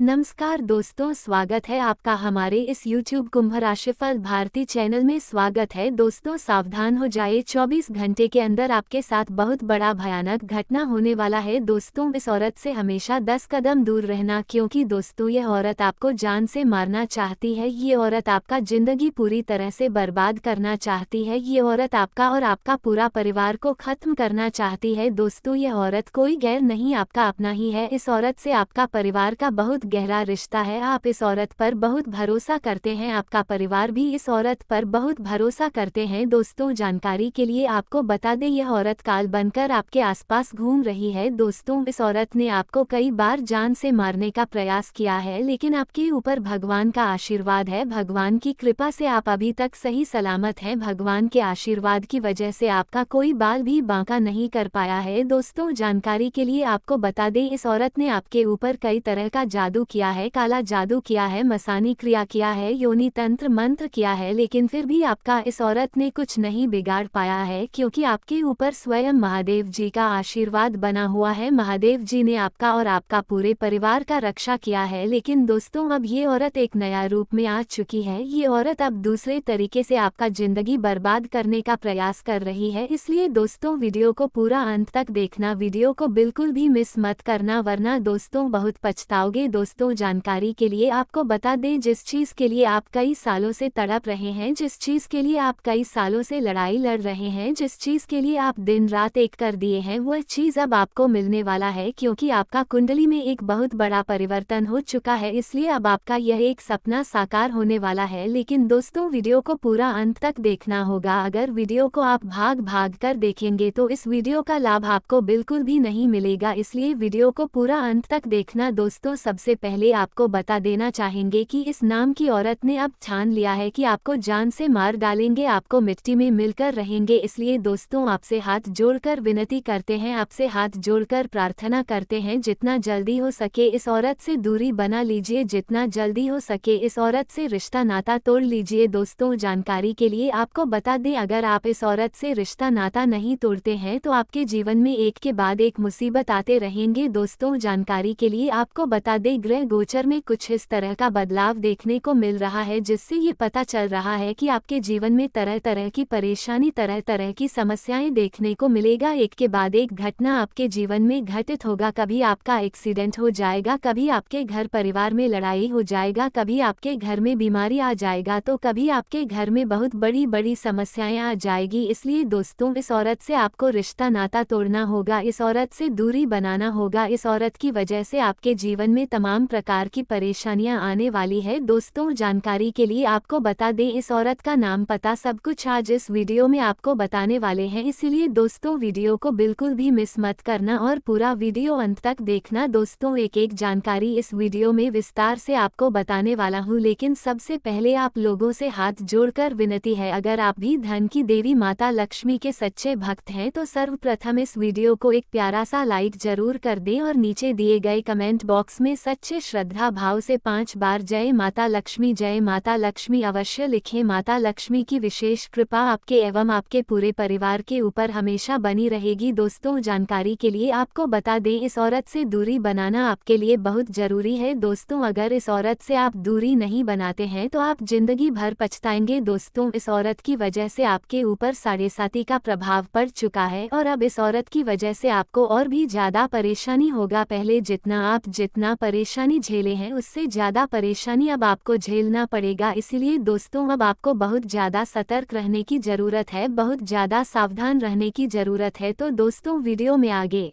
नमस्कार दोस्तों, स्वागत है आपका हमारे इस YouTube कुंभ राशिफल भारती चैनल में। स्वागत है दोस्तों, सावधान हो जाए, 24 घंटे के अंदर आपके साथ बहुत बड़ा भयानक घटना होने वाला है। दोस्तों, इस औरत से हमेशा 10 कदम दूर रहना, क्योंकि दोस्तों यह औरत आपको जान से मारना चाहती है। ये औरत आपका जिंदगी पूरी तरह से बर्बाद करना चाहती है। ये औरत आपका और आपका पूरा परिवार को खत्म करना चाहती है। दोस्तों, यह औरत कोई गैर नहीं, आपका अपना ही है। इस औरत से आपका परिवार का बहुत गहरा रिश्ता है। आप इस औरत पर बहुत भरोसा करते हैं, आपका परिवार भी इस औरत पर बहुत भरोसा करते हैं। दोस्तों, जानकारी के लिए आपको बता दें, यह औरत काल बनकर आपके आसपास घूम रही है। दोस्तों, इस औरत ने आपको कई बार जान से मारने का प्रयास किया है, लेकिन आपके ऊपर भगवान का आशीर्वाद है। भगवान की कृपा से आप अभी तक सही सलामत हैं। भगवान के आशीर्वाद की वजह से आपका कोई बाल भी बांका नहीं कर पाया है। दोस्तों, जानकारी के लिए आपको बता दें, इस औरत ने आपके ऊपर कई तरह का जादू किया है, काला जादू किया है, मसानी क्रिया किया है, योनि तंत्र मंत्र किया है, लेकिन फिर भी आपका इस औरत ने कुछ नहीं बिगाड़ पाया है, क्योंकि आपके ऊपर स्वयं महादेव जी का आशीर्वाद बना हुआ है। महादेव जी ने आपका और आपका पूरे परिवार का रक्षा किया है। लेकिन दोस्तों, अब ये औरत एक नया रूप में आ चुकी है। ये औरत अब दूसरे तरीके से आपका जिंदगी बर्बाद करने का प्रयास कर रही है। इसलिए दोस्तों, वीडियो को पूरा अंत तक देखना, वीडियो को बिल्कुल भी मिस मत करना, वरना दोस्तों बहुत पछताओगे। दोस्तों, जानकारी के लिए आपको बता दें, जिस चीज़ के लिए आप कई सालों से तड़प रहे हैं, जिस चीज़ के लिए आप कई सालों से लड़ाई लड़ रहे हैं, जिस चीज़ के लिए आप दिन रात एक कर दिए हैं, वह चीज़ अब आपको मिलने वाला है, क्योंकि आपका कुंडली में एक बहुत बड़ा परिवर्तन हो चुका है। इसलिए अब आपका यह एक सपना साकार होने वाला है। लेकिन दोस्तों, वीडियो को पूरा अंत तक देखना होगा। अगर वीडियो को आप भाग भाग कर देखेंगे तो इस वीडियो का लाभ आपको बिल्कुल भी नहीं मिलेगा। इसलिए वीडियो को पूरा अंत तक देखना। दोस्तों, सबसे पहले आपको बता देना चाहेंगे कि इस नाम की औरत ने अब ठान लिया है कि आपको जान से मार डालेंगे, आपको मिट्टी में मिलकर रहेंगे। इसलिए दोस्तों, आपसे हाथ जोड़कर विनती करते हैं, आपसे हाथ जोड़कर प्रार्थना करते हैं, जितना जल्दी हो सके इस औरत से दूरी बना लीजिए, जितना जल्दी हो सके इस औरत से रिश्ता नाता तोड़ लीजिए। दोस्तों, जानकारी के लिए आपको बता दें, अगर आप इस औरत से रिश्ता नाता नहीं तोड़ते हैं तो आपके जीवन में एक के बाद एक मुसीबत आते रहेंगे। दोस्तों, जानकारी के लिए आपको बता दें, ग्रह गोचर में कुछ इस तरह का बदलाव देखने को मिल रहा है, जिससे ये पता चल रहा है कि आपके जीवन में तरह तरह की परेशानी, तरह तरह की समस्याएं देखने को मिलेगा। एक के बाद एक घटना आपके जीवन में घटित होगा। कभी आपका एक्सीडेंट हो जाएगा, कभी आपके घर परिवार में लड़ाई हो जाएगा, कभी आपके घर में बीमारी आ जाएगा, तो कभी आपके घर में बहुत बड़ी बड़ी समस्याएं आ जाएगी। इसलिए दोस्तों, इस औरत से आपको रिश्ता नाता तोड़ना होगा, इस औरत से दूरी बनाना होगा। इस औरत की वजह से आपके जीवन में तमाम प्रकार की परेशानियां आने वाली है। दोस्तों, जानकारी के लिए आपको बता दें, इस औरत का नाम, पता, सब कुछ आज इस वीडियो में आपको बताने वाले हैं। इसलिए दोस्तों, वीडियो को बिल्कुल भी मिस मत करना और पूरा वीडियो अंत तक देखना। दोस्तों, एक एक जानकारी इस वीडियो में विस्तार से आपको बताने वाला हूं, लेकिन सबसे पहले आप लोगों से हाथ जोड़कर विनती है, अगर आप भी धन की देवी माता लक्ष्मी के सच्चे भक्त हैं तो सर्वप्रथम इस वीडियो को एक प्यारा सा लाइक जरूर कर दें और नीचे दिए गए कमेंट बॉक्स में सच्चे श्रद्धा भाव से 5 बार जय माता लक्ष्मी अवश्य लिखें। माता लक्ष्मी की विशेष कृपा आपके एवं आपके पूरे परिवार के ऊपर हमेशा बनी रहेगी। दोस्तों, जानकारी के लिए आपको बता दें, इस औरत से दूरी बनाना आपके लिए बहुत जरूरी है। दोस्तों, अगर इस औरत से आप दूरी नहीं बनाते हैं तो आप जिंदगी भर पछताएंगे। दोस्तों, इस औरत की वजह से आपके ऊपर साढ़े साती का प्रभाव पड़ चुका है और अब इस औरत की वजह से आपको और भी ज्यादा परेशानी होगा। पहले जितना परेशानी झेले हैं, उससे ज्यादा परेशानी अब आपको झेलना पड़ेगा। इसलिए दोस्तों, अब आपको बहुत ज्यादा सतर्क रहने की जरूरत है, बहुत ज्यादा सावधान रहने की जरूरत है। तो दोस्तों, वीडियो में आगे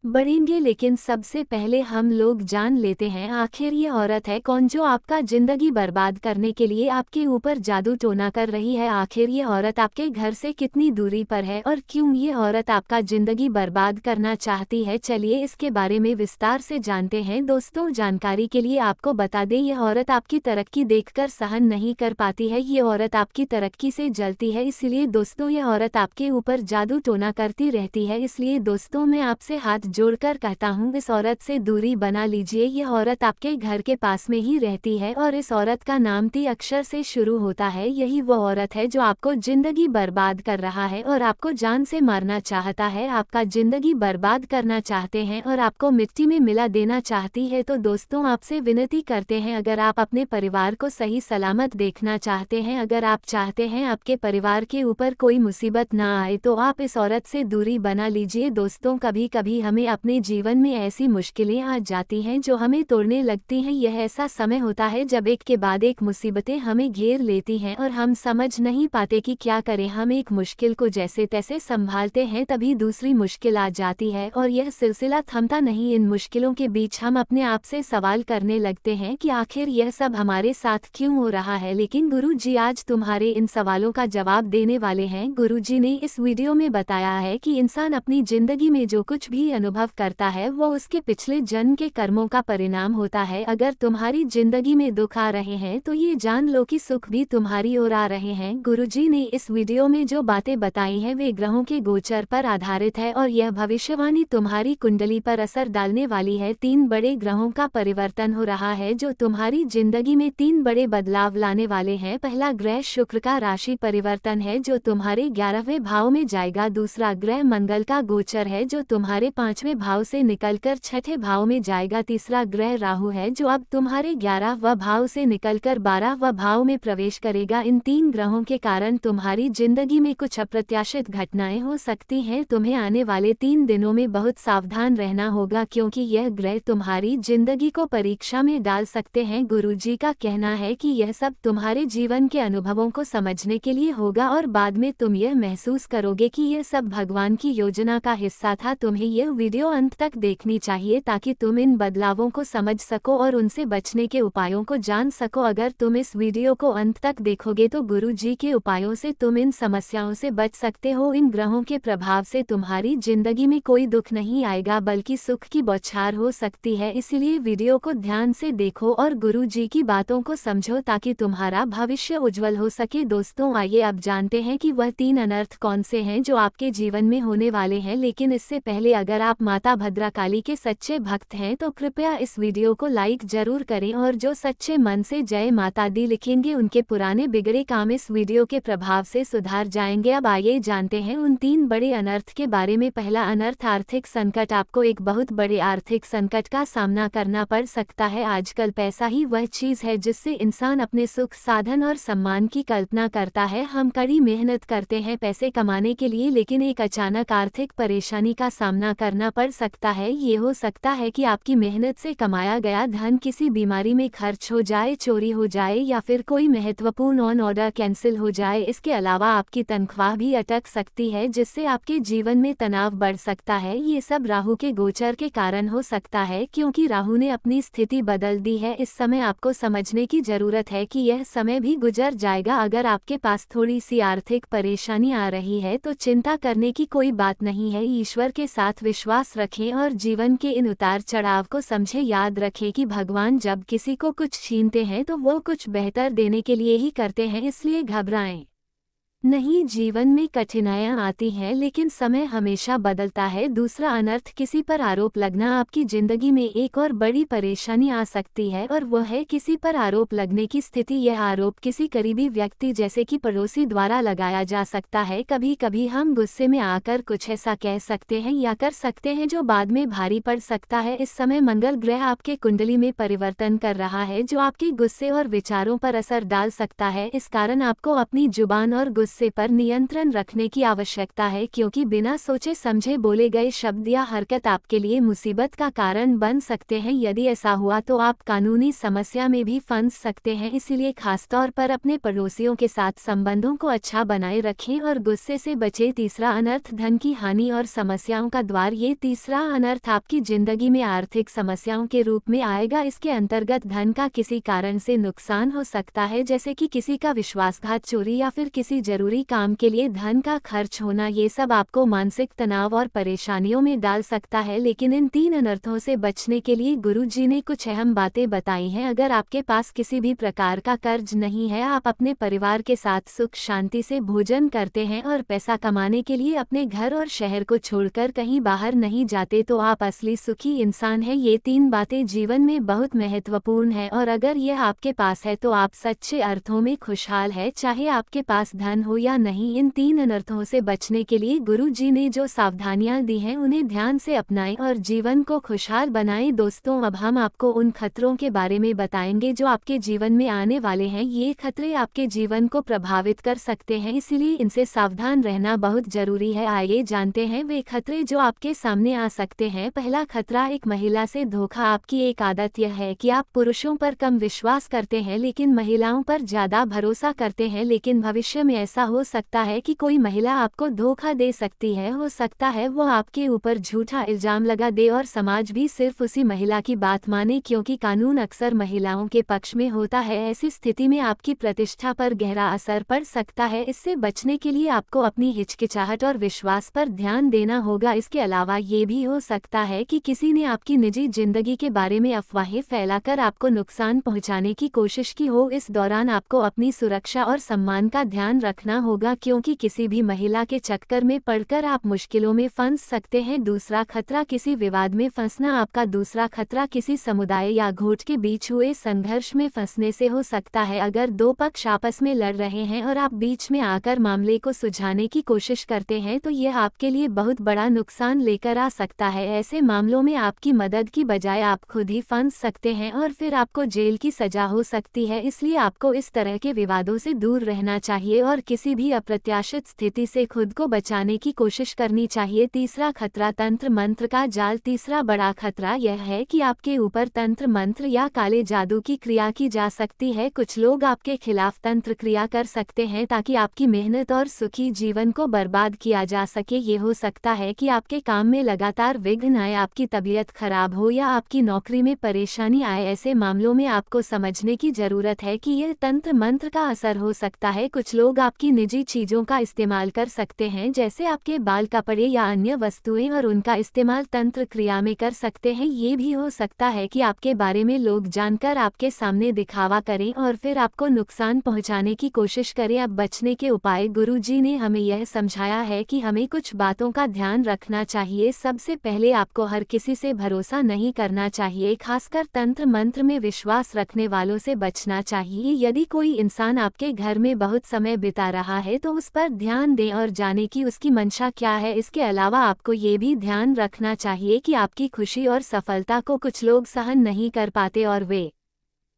बढ़ेंगे, लेकिन सबसे पहले हम लोग जान लेते हैं आखिर ये औरत है कौन, जो आपका जिंदगी बर्बाद करने के लिए आपके ऊपर जादू टोना कर रही है। आखिर ये औरत आपके घर से कितनी दूरी पर है और क्यों ये औरत आपका जिंदगी बर्बाद करना चाहती है, चलिए इसके बारे में विस्तार से जानते हैं। दोस्तों, जानकारी के लिए आपको बता दें, यह औरत आपकी तरक्की देखकर सहन नहीं कर पाती है, ये औरत आपकी तरक्की से जलती है। इसलिए दोस्तों, यह औरत आपके ऊपर जादू टोना करती रहती है। इसलिए दोस्तों, मैं आपसे हाथ जोड़कर कहता हूँ, इस औरत से दूरी बना लीजिए। यह औरत आपके घर के पास में ही रहती है और इस औरत का नाम ती अक्षर से शुरू होता है। यही वो औरत है जो आपको जिंदगी बर्बाद कर रहा है और आपको जान से मारना चाहता है, आपका जिंदगी बर्बाद करना चाहते हैं और आपको मिट्टी में मिला देना चाहती है। तो दोस्तों, आपसे विनती करते हैं, अगर आप अपने परिवार को सही सलामत देखना चाहते हैं, अगर आप चाहते हैं आपके परिवार के ऊपर कोई मुसीबत ना आए, तो आप इस औरत से दूरी बना लीजिए। दोस्तों, कभी कभी हमें अपने जीवन में ऐसी मुश्किलें आ जाती हैं जो हमें तोड़ने लगती हैं। यह ऐसा समय होता है जब एक के बाद एक मुसीबतें हमें घेर लेती हैं और हम समझ नहीं पाते कि क्या करें। हम एक मुश्किल को जैसे तैसे संभालते हैं, तभी दूसरी मुश्किल आ जाती है और यह सिलसिला थमता नहीं। इन मुश्किलों के बीच हम अपने आप से सवाल करने लगते हैं कि आखिर यह सब हमारे साथ क्यों हो रहा है। लेकिन गुरु जी आज तुम्हारे इन सवालों का जवाब देने वाले हैं। गुरु जी ने इस वीडियो में बताया है कि इंसान अपनी जिंदगी में जो कुछ भी अनुभव करता है वो उसके पिछले जन्म के कर्मों का परिणाम होता है। अगर तुम्हारी जिंदगी में दुख आ रहे हैं तो ये जान लो कि सुख भी तुम्हारी ओर आ रहे हैं। गुरु जी ने इस वीडियो में जो बातें बताई हैं वे ग्रहों के गोचर पर आधारित है और यह भविष्यवाणी तुम्हारी कुंडली पर असर डालने वाली है। 3 बड़े ग्रहों का परिवर्तन हो रहा है जो तुम्हारी जिंदगी में 3 बड़े बदलाव लाने वाले हैं। पहला ग्रह शुक्र का राशि परिवर्तन है जो तुम्हारे 11वें भाव में जाएगा। दूसरा ग्रह मंगल का गोचर है जो तुम्हारे 5वें भाव से निकलकर 6ठे भाव में जाएगा। तीसरा ग्रह राहु है जो अब तुम्हारे 11वां भाव से निकलकर 12वां भाव में प्रवेश करेगा। इन 3 ग्रहों के कारण तुम्हारी जिंदगी में कुछ अप्रत्याशित घटनाएं हो सकती हैं। तुम्हें आने वाले 3 दिनों में बहुत सावधान रहना होगा क्योंकि यह ग्रह तुम्हारी जिंदगी को परीक्षा में डाल सकते हैं। गुरुजी का कहना है कि यह सब तुम्हारे जीवन के अनुभवों को समझने के लिए होगा और बाद में तुम यह महसूस करोगे कि यह सब भगवान की योजना का हिस्सा था। तुम्हें यह वीडियो अंत तक देखनी चाहिए ताकि तुम इन बदलावों को समझ सको और उनसे बचने के उपायों को जान सको। अगर तुम इस वीडियो को अंत तक देखोगे तो गुरुजी के उपायों से तुम इन समस्याओं से बच सकते हो। इन ग्रहों के प्रभाव से तुम्हारी जिंदगी में कोई दुख नहीं आएगा बल्कि सुख की बौछार हो सकती है। इसलिए वीडियो को ध्यान से देखो और गुरुजी की बातों को समझो ताकि तुम्हारा भविष्य उज्जवल हो सके। दोस्तों, आइए अब जानते हैं कि वह 3 अनर्थ कौन से हैं जो आपके जीवन में होने वाले हैं। लेकिन इससे पहले अगर आप माता भद्रकाली के सच्चे भक्त हैं तो कृपया इस वीडियो को लाइक जरूर करें और जो सच्चे मन से जय माता दी लिखेंगे उनके पुराने बिगड़े काम इस वीडियो के प्रभाव से सुधार जाएंगे। अब आइए जानते हैं उन 3 बड़े अनर्थ के बारे में। पहला अनर्थ आर्थिक संकट। आपको एक बहुत बड़े आर्थिक संकट का सामना करना पड़ सकता है। आजकल पैसा ही वह चीज है जिससे इंसान अपने सुख, साधन और सम्मान की कल्पना करता है। हम कड़ी मेहनत करते हैं पैसे कमाने के लिए, लेकिन एक अचानक आर्थिक परेशानी का सामना करना पड़ सकता है। ये हो सकता है कि आपकी मेहनत से कमाया गया धन किसी बीमारी में खर्च हो जाए, चोरी हो जाए या फिर कोई महत्वपूर्ण ऑन ऑर्डर कैंसिल हो जाए। इसके अलावा आपकी तनख्वाह भी अटक सकती है जिससे आपके जीवन में तनाव बढ़ सकता है। ये सब राहु के गोचर के कारण हो सकता है क्योंकि राहु ने अपनी स्थिति बदल दी है। इस समय आपको समझने की जरूरत है कि यह समय भी गुजर जाएगा। अगर आपके पास थोड़ी सी आर्थिक परेशानी आ रही है तो चिंता करने की कोई बात नहीं है। ईश्वर के साथ विश्वास रखें और जीवन के इन उतार चढ़ाव को समझे। याद रखें कि भगवान जब किसी को कुछ छीनते हैं तो वो कुछ बेहतर देने के लिए ही करते हैं, इसलिए घबराएं नहीं। जीवन में कठिनाइयां आती हैं लेकिन समय हमेशा बदलता है। दूसरा अनर्थ किसी पर आरोप लगना। आपकी जिंदगी में एक और बड़ी परेशानी आ सकती है और वह है किसी पर आरोप लगने की स्थिति। यह आरोप किसी करीबी व्यक्ति जैसे कि पड़ोसी द्वारा लगाया जा सकता है। कभी कभी हम गुस्से में आकर कुछ ऐसा कह सकते हैं या कर सकते हैं जो बाद में भारी पड़ सकता है। इस समय मंगल ग्रह आपके कुंडली में परिवर्तन कर रहा है जो आपके गुस्से और विचारों पर असर डाल सकता है। इस कारण आपको अपनी जुबान और गुस्से पर नियंत्रण रखने की आवश्यकता है क्योंकि बिना सोचे समझे बोले गए शब्द या हरकत आपके लिए मुसीबत का कारण बन सकते हैं। यदि ऐसा हुआ तो आप कानूनी समस्या में भी फंस सकते हैं। इसलिए खासतौर पर अपने पड़ोसियों के साथ संबंधों को अच्छा बनाए रखें और गुस्से से बचें। तीसरा अनर्थ धन की हानि और समस्याओं का द्वार। ये तीसरा अनर्थ आपकी जिंदगी में आर्थिक समस्याओं के रूप में आएगा। इसके अंतर्गत धन का किसी कारण से नुकसान हो सकता है जैसे कि किसी का विश्वासघात, चोरी या फिर किसी जरूरी काम के लिए धन का खर्च होना, ये सब आपको मानसिक तनाव और परेशानियों में डाल सकता है। लेकिन इन 3 अनर्थों से बचने के लिए गुरुजी ने कुछ अहम बातें बताई हैं। अगर आपके पास किसी भी प्रकार का कर्ज नहीं है, आप अपने परिवार के साथ सुख शांति से भोजन करते हैं और पैसा कमाने के लिए अपने घर और शहर को छोड़कर कहीं बाहर नहीं जाते, तो आप असली सुखी इंसान हैं। ये 3 बातें जीवन में बहुत महत्वपूर्ण है और अगर यह आपके पास है तो आप सच्चे अर्थों में खुशहाल है, चाहे आपके पास धन हो या नहीं। इन 3 अनर्थों से बचने के लिए गुरुजी ने जो सावधानियां दी हैं उन्हें ध्यान से अपनाएं और जीवन को खुशहाल बनाएं। दोस्तों, अब हम आपको उन खतरों के बारे में बताएंगे जो आपके जीवन में आने वाले हैं। ये खतरे आपके जीवन को प्रभावित कर सकते हैं, इसलिए इनसे सावधान रहना बहुत जरूरी है। आइए जानते हैं वे खतरे जो आपके सामने आ सकते हैं। पहला खतरा, एक महिला से धोखा। आपकी एक आदत यह है कि आप पुरुषों पर कम विश्वास करते हैं लेकिन महिलाओं पर ज्यादा भरोसा करते हैं। लेकिन भविष्य में ऐसा हो सकता है कि कोई महिला आपको धोखा दे सकती है। हो सकता है वो आपके ऊपर झूठा इल्जाम लगा दे और समाज भी सिर्फ उसी महिला की बात माने, क्योंकि कानून अक्सर महिलाओं के पक्ष में होता है। ऐसी स्थिति में आपकी प्रतिष्ठा पर गहरा असर पड़ सकता है। इससे बचने के लिए आपको अपनी हिचकिचाहट और विश्वास पर ध्यान देना होगा। इसके अलावा ये भी हो सकता है कि किसी ने आपकी निजी जिंदगी के बारे में अफवाहें फैलाकर आपको नुकसान पहुंचाने की कोशिश की हो। इस दौरान आपको अपनी सुरक्षा और सम्मान का ध्यान रखना होगा, क्योंकि किसी भी महिला के चक्कर में पड़कर आप मुश्किलों में फंस सकते हैं। दूसरा खतरा, किसी विवाद में फंसना। आपका दूसरा खतरा किसी समुदाय या गुट के बीच हुए संघर्ष में फंसने से हो सकता है। अगर 2 पक्ष आपस में लड़ रहे हैं और आप बीच में आकर मामले को सुलझाने की कोशिश करते हैं तो यह आपके लिए बहुत बड़ा नुकसान लेकर आ सकता है। ऐसे मामलों में आपकी मदद की बजाय आप खुद ही फंस सकते हैं और फिर आपको जेल की सजा हो सकती है। इसलिए आपको इस तरह के विवादों से दूर रहना चाहिए और किसी भी अप्रत्याशित स्थिति से खुद को बचाने की कोशिश करनी चाहिए। तीसरा खतरा, तंत्र मंत्र का जाल। तीसरा बड़ा खतरा यह है कि आपके ऊपर तंत्र मंत्र या काले जादू की क्रिया की जा सकती है। कुछ लोग आपके खिलाफ तंत्र क्रिया कर सकते हैं ताकि आपकी मेहनत और सुखी जीवन को बर्बाद किया जा सके। ये हो सकता है कि आपके काम में लगातार विघ्न आए, आपकी तबीयत खराब हो या आपकी नौकरी में परेशानी आए। ऐसे मामलों में आपको समझने की जरूरत है कि यह तंत्र मंत्र का असर हो सकता है। कुछ लोग आपकी निजी चीजों का इस्तेमाल कर सकते हैं, जैसे आपके बाल, कपड़े या अन्य वस्तुएं, और उनका इस्तेमाल तंत्र क्रिया में कर सकते हैं। ये भी हो सकता है कि आपके बारे में लोग जानकर आपके सामने दिखावा करें और फिर आपको नुकसान पहुंचाने की कोशिश करें। अब बचने के उपाय, गुरुजी ने हमें यह समझाया है कि हमें कुछ बातों का ध्यान रखना चाहिए। सबसे पहले आपको हर किसी से भरोसा नहीं करना चाहिए, खासकर तंत्र मंत्र में विश्वास रखने वालों से बचना चाहिए। यदि कोई इंसान आपके घर में बहुत समय बिता रहा है तो उस पर ध्यान दें और जाने कि उसकी मंशा क्या है। इसके अलावा आपको ये भी ध्यान रखना चाहिए कि आपकी खुशी और सफलता को कुछ लोग सहन नहीं कर पाते और वे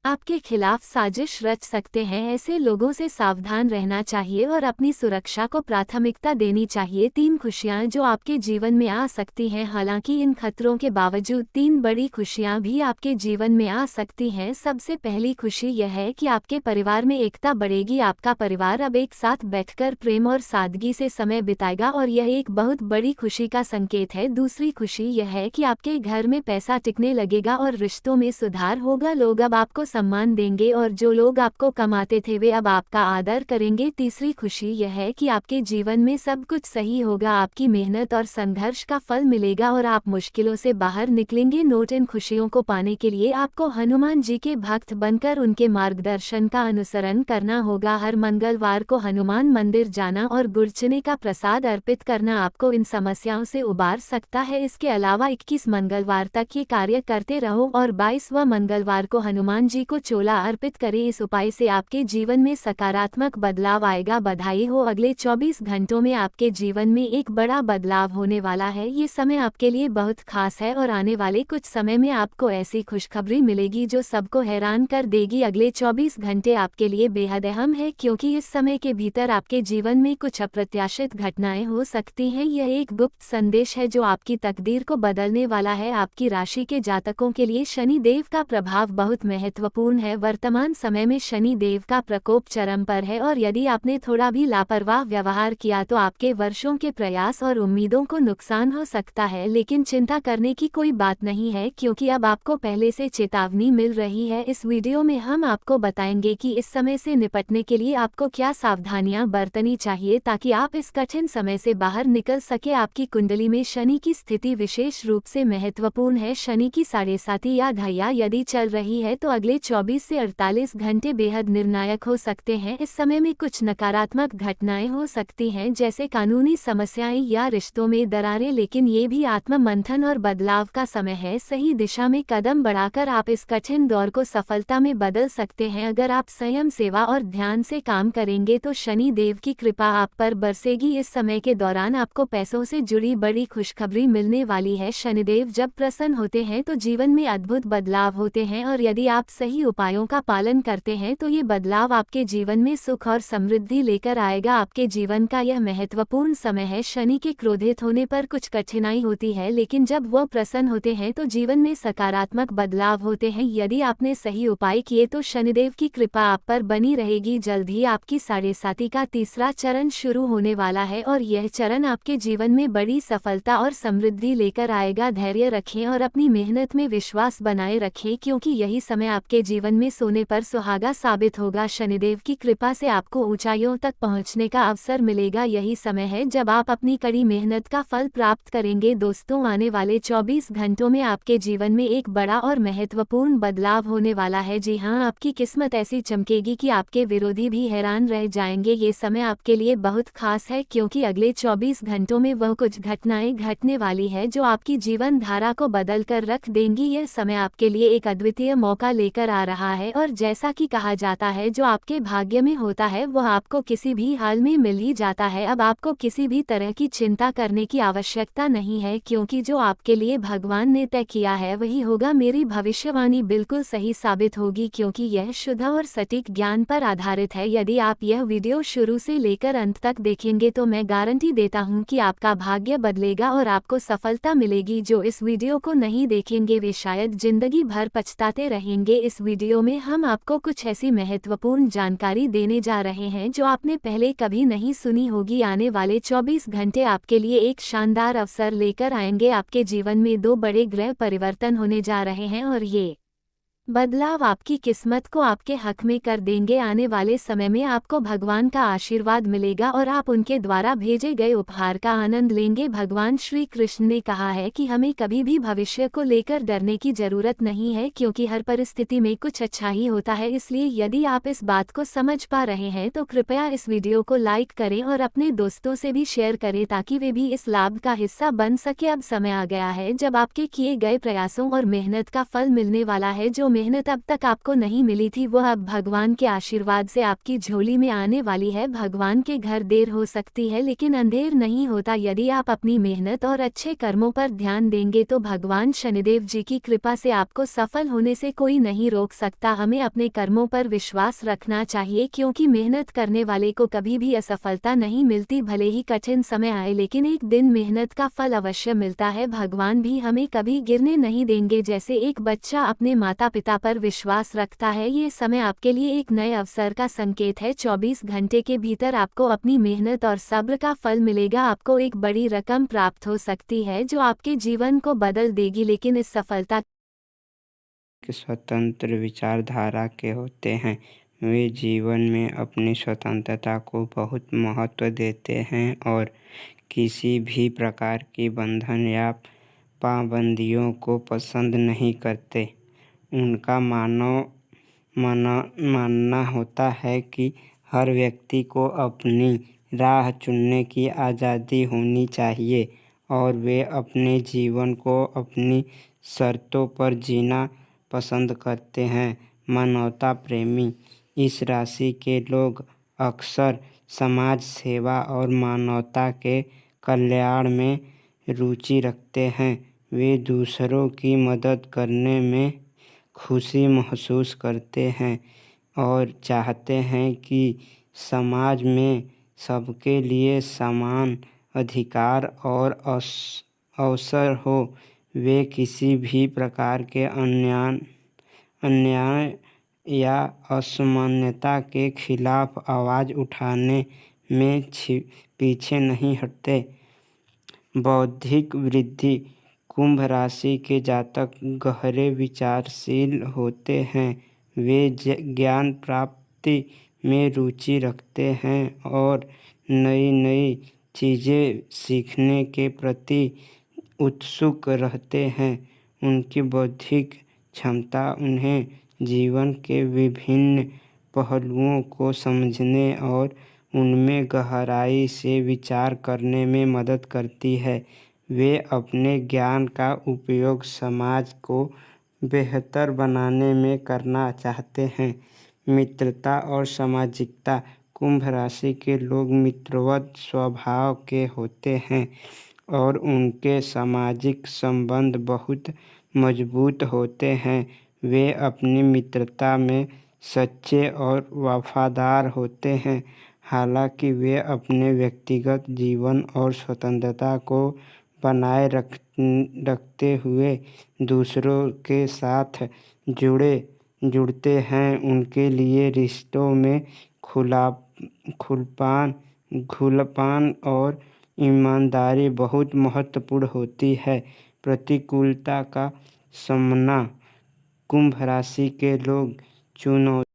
आपके खिलाफ साजिश रच सकते हैं। ऐसे लोगों से सावधान रहना चाहिए और अपनी सुरक्षा को प्राथमिकता देनी चाहिए। 3 खुशियां जो आपके जीवन में आ सकती हैं। हालांकि इन खतरों के बावजूद 3 बड़ी खुशियां भी आपके जीवन में आ सकती हैं। सबसे पहली खुशी यह है कि आपके परिवार में एकता बढ़ेगी। आपका परिवार अब एक साथ बैठकर प्रेम और सादगी से समय बिताएगा और यह एक बहुत बड़ी खुशी का संकेत है। दूसरी खुशी यह है कि आपके घर में पैसा टिकने लगेगा और रिश्तों में सुधार होगा। लोग अब आपको सम्मान देंगे और जो लोग आपको कमाते थे वे अब आपका आदर करेंगे। तीसरी खुशी यह है कि आपके जीवन में सब कुछ सही होगा, आपकी मेहनत और संघर्ष का फल मिलेगा और आप मुश्किलों से बाहर निकलेंगे। नोट, इन खुशियों को पाने के लिए आपको हनुमान जी के भक्त बनकर उनके मार्गदर्शन का अनुसरण करना होगा। हर मंगलवार को हनुमान मंदिर जाना और गुड़चने का प्रसाद अर्पित करना आपको इन समस्याओं से उबार सकता है। इसके अलावा 21 मंगलवार तक ये कार्य करते रहो और 22वां मंगलवार को हनुमान जी को चोला अर्पित करें। इस उपाय से आपके जीवन में सकारात्मक बदलाव आएगा। बधाई हो, अगले 24 घंटों में आपके जीवन में एक बड़ा बदलाव होने वाला है। ये समय आपके लिए बहुत खास है और आने वाले कुछ समय में आपको ऐसी खुशखबरी मिलेगी जो सबको हैरान कर देगी। अगले 24 घंटे आपके लिए बेहद अहम है, क्योंकि इस समय के भीतर आपके जीवन में कुछ अप्रत्याशित घटनाएं हो सकती हैं। यह एक गुप्त संदेश है जो आपकी तकदीर को बदलने वाला है। आपकी राशि के जातकों के लिए शनि देव का प्रभाव बहुत महत्वपूर्ण महत्वपूर्ण है। वर्तमान समय में शनि देव का प्रकोप चरम पर है और यदि आपने थोड़ा भी लापरवाह व्यवहार किया तो आपके वर्षों के प्रयास और उम्मीदों को नुकसान हो सकता है। लेकिन चिंता करने की कोई बात नहीं है, क्योंकि अब आपको पहले से चेतावनी मिल रही है। इस वीडियो में हम आपको बताएंगे कि इस समय से निपटने के लिए आपको क्या सावधानियां बरतनी चाहिए ताकि आप इस कठिन समय से बाहर निकल सके। आपकी कुंडली में शनि की स्थिति विशेष रूप से महत्वपूर्ण है। शनि की 7.5 या ढैया यदि चल रही है तो अगले 24 से 48 घंटे बेहद निर्णायक हो सकते हैं। इस समय में कुछ नकारात्मक घटनाएं हो सकती हैं, जैसे कानूनी समस्याएं या रिश्तों में दरारें, लेकिन ये भी आत्म मंथन और बदलाव का समय है। सही दिशा में कदम बढ़ाकर आप इस कठिन दौर को सफलता में बदल सकते हैं। अगर आप संयम, सेवा और ध्यान से काम करेंगे तो शनि देव की कृपा आप पर बरसेगी। इस समय के दौरान आपको पैसों से जुड़ी बड़ी खुशखबरी मिलने वाली है। शनिदेव जब प्रसन्न होते हैं तो जीवन में अद्भुत बदलाव होते हैं और यदि आप सही उपायों का पालन करते हैं तो ये बदलाव आपके जीवन में सुख और समृद्धि लेकर आएगा। आपके जीवन का यह महत्वपूर्ण समय है। शनि के क्रोधित होने पर कुछ कठिनाई होती है, लेकिन जब वह प्रसन्न होते हैं तो जीवन में सकारात्मक बदलाव होते हैं। यदि आपने सही उपाय किए तो शनिदेव की कृपा आप पर बनी रहेगी। जल्द ही आपकी 7.5 का तीसरा चरण शुरू होने वाला है और यह चरण आपके जीवन में बड़ी सफलता और समृद्धि लेकर आएगा। धैर्य रखें और अपनी मेहनत में विश्वास बनाए रखें, क्योंकि यही समय आपके जीवन में सोने पर सुहागा साबित होगा। शनिदेव की कृपा से आपको ऊंचाइयों तक पहुंचने का अवसर मिलेगा। यही समय है जब आप अपनी कड़ी मेहनत का फल प्राप्त करेंगे। दोस्तों, आने वाले 24 घंटों में आपके जीवन में एक बड़ा और महत्वपूर्ण बदलाव होने वाला है। जी हाँ, आपकी किस्मत ऐसी चमकेगी कि आपके विरोधी भी हैरान रह जाएंगे। ये समय आपके लिए बहुत खास है, क्योंकि अगले 24 घंटों में वह कुछ घटनाएं घटने वाली है जो आपकी जीवन धारा को बदल कर रख देंगी। यह समय आपके लिए एक अद्वितीय मौका लेकर आ रहा है और जैसा कि कहा जाता है, जो आपके भाग्य में होता है वह आपको किसी भी हाल में मिल ही जाता है। अब आपको किसी भी तरह की चिंता करने की आवश्यकता नहीं है, क्योंकि जो आपके लिए भगवान ने तय किया है वही होगा। मेरी भविष्यवाणी बिल्कुल सही साबित होगी, क्योंकि यह शुद्ध और सटीक ज्ञान पर आधारित है। यदि आप यह वीडियो शुरू से लेकर अंत तक देखेंगे तो मैं गारंटी देता हूं कि आपका भाग्य बदलेगा और आपको सफलता मिलेगी। जो इस वीडियो को नहीं देखेंगे वे शायद जिंदगी भर पछताते रहेंगे। इस वीडियो में हम आपको कुछ ऐसी महत्वपूर्ण जानकारी देने जा रहे हैं जो आपने पहले कभी नहीं सुनी होगी। आने वाले 24 घंटे आपके लिए एक शानदार अवसर लेकर आएंगे। आपके जीवन में 2 बड़े ग्रह परिवर्तन होने जा रहे हैं और ये बदलाव आपकी किस्मत को आपके हक में कर देंगे। आने वाले समय में आपको भगवान का आशीर्वाद मिलेगा और आप उनके द्वारा भेजे गए उपहार का आनंद लेंगे। भगवान श्री कृष्ण ने कहा है कि हमें कभी भी भविष्य को लेकर डरने की जरूरत नहीं है, क्योंकि हर परिस्थिति में कुछ अच्छा ही होता है। इसलिए यदि आप इस बात को समझ पा रहे हैं तो कृपया इस वीडियो को लाइक करें और अपने दोस्तों से भी शेयर करें ताकि वे भी इस लाभ का हिस्सा बन सके। अब समय आ गया है जब आपके किए गए प्रयासों और मेहनत का फल मिलने वाला है। जो मेहनत अब तक आपको नहीं मिली थी वह अब भगवान के आशीर्वाद से आपकी झोली में आने वाली है। भगवान के घर देर हो सकती है, लेकिन अंधेर नहीं होता। यदि आप अपनी मेहनत और अच्छे कर्मों पर ध्यान देंगे तो भगवान शनिदेव जी की कृपा से आपको सफल होने से कोई नहीं रोक सकता। हमें अपने कर्मों पर विश्वास रखना चाहिए, क्योंकि मेहनत करने वाले को कभी भी असफलता नहीं मिलती। भले ही कठिन समय आए, लेकिन एक दिन मेहनत का फल अवश्य मिलता है। भगवान भी हमें कभी गिरने नहीं देंगे। जैसे एक बच्चा अपने माता पिता पर विश्वास रखता है, ये समय आपके लिए एक नए अवसर का संकेत है। 24 घंटे के भीतर आपको अपनी मेहनत और सब्र का फल मिलेगा। आपको एक बड़ी रकम प्राप्त हो सकती है जो आपके जीवन को बदल देगी, लेकिन इस सफलता स्वतंत्र विचारधारा के होते हैं। वे जीवन में अपनी स्वतंत्रता को बहुत महत्व देते हैं और किसी भी प्रकार की बंधन या पाबंदियों को पसंद नहीं करते। उनका मानना होता है कि हर व्यक्ति को अपनी राह चुनने की आज़ादी होनी चाहिए और वे अपने जीवन को अपनी शर्तों पर जीना पसंद करते हैं। मानवता प्रेमी इस राशि के लोग अक्सर समाज सेवा और मानवता के कल्याण में रुचि रखते हैं। वे दूसरों की मदद करने में खुशी महसूस करते हैं और चाहते हैं कि समाज में सबके लिए समान अधिकार और अवसर हो। वे किसी भी प्रकार के अन्याय या असामान्यता के खिलाफ आवाज़ उठाने में पीछे नहीं हटते। बौद्धिक वृद्धि। कुंभ राशि के जातक गहरे विचारशील होते हैं। वे ज्ञान प्राप्ति में रुचि रखते हैं और नई नई चीज़ें सीखने के प्रति उत्सुक रहते हैं। उनकी बौद्धिक क्षमता उन्हें जीवन के विभिन्न पहलुओं को समझने और उनमें गहराई से विचार करने में मदद करती है। वे अपने ज्ञान का उपयोग समाज को बेहतर बनाने में करना चाहते हैं। मित्रता और सामाजिकता। कुंभ राशि के लोग मित्रवत स्वभाव के होते हैं और उनके सामाजिक संबंध बहुत मजबूत होते हैं। वे अपनी मित्रता में सच्चे और वफादार होते हैं। हालांकि वे अपने व्यक्तिगत जीवन और स्वतंत्रता को बनाए रखते हुए दूसरों के साथ जुड़ते हैं। उनके लिए रिश्तों में खुलापन और ईमानदारी बहुत महत्वपूर्ण होती है। प्रतिकूलता का सामना। कुंभ राशि के लोग चुनौती